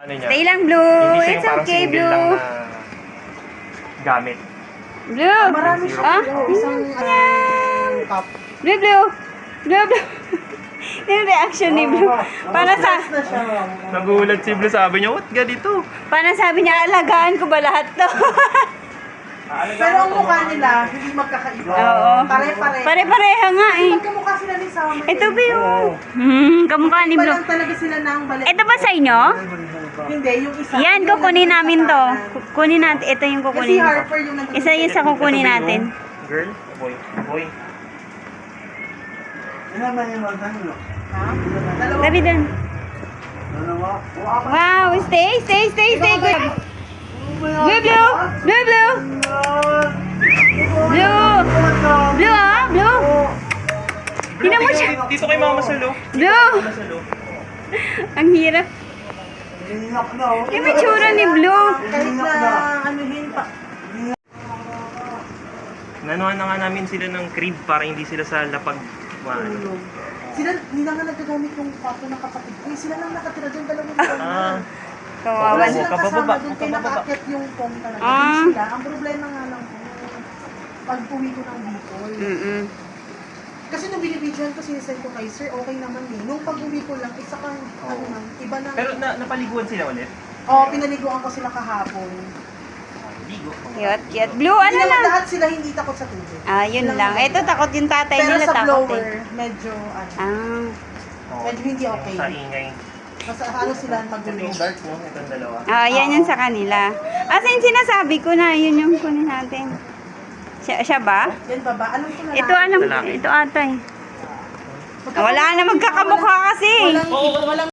Ano niya? Stay lang, Blue. Hindi siya It's yung parang okay, single Blue. lang na gamit. Blue. Marami siya. Ah? Isang cup. Blue, Blue. Blue, Blue. Yung reaction ni Blue. Para sa... Na siya. Nagulat si Blue, sabi niya, what ganito? Para sabi niya, alagaan ko ba lahat to? Pero ang mukha nila, hindi magkakaiba. Oo. Pare-pare. Pare-pareha nga eh. Magkamukha sila ni Summer. Ito ba yun? Kamukha ni Iba Blue. lang talaga sila ng balik. Ito ba sa inyo? Hindi, yung isa. Yan, yung kukunin nandun namin sa to. kanan. Kunin natin. Ito yung Kasi kukunin. Harper yung nandun. Isa yung sa kukunin natin. Girl? Boy? Boy? Ha? Dalawa. Sabi dun. Wow, stay. Good. Blue, Blue. Blue, Blue. Blue. Blue, ah. Blue. Tingnan mo siya. Dito kay Mama Salo. Blue. Mama Salo. Ang hirap. Yung may tsura ni Blue. Kahit na anuhin pa. Nanuhan na nga namin sila ng crib para hindi sila sa lapag. Ano. Sila, hindi na nga nagagamit yung kwarto ng kapatid ko. Sila lang nakatira doon, dalawang taon na. Ah, Kawawa. Wala Huwag silang ka bababa, kasama doon huwag kaya ka bababa. nakakit yung pong talaga. Ah. Doon sila. Ang problema nga lang po, pag uwi ko ng Bicol. Kasi nung binibidyohan ko, sinisend ko kay Sir, okay naman eh. Nung pag-uwi ko lang, isa kang, ano na, iba na. pero napaliguan sila ulit. Oo, pinaliguan ko sila kahapon. Ligo. Cute. Blue, Hindi ano naman lang? lahat sila hindi takot sa tubig. Ah, yun Silang lang. mga Ito, iba. takot yung tatay Pero nila. sa Takot blower, eh. medyo, ano, Ah. medyo hindi okay. Sa ingay. Mas halos sila Ito magulo. yung dark mo, itong dalawa. Ah, yan yung sa kanila. Asa yung sinasabi ko na, yun yung kunin natin. Siya ba? Yan ba ba? Alam ko na Ito lahat. alam ko. Lalaki. Ito ata eh. Wala na magkakamukha kasi. Walang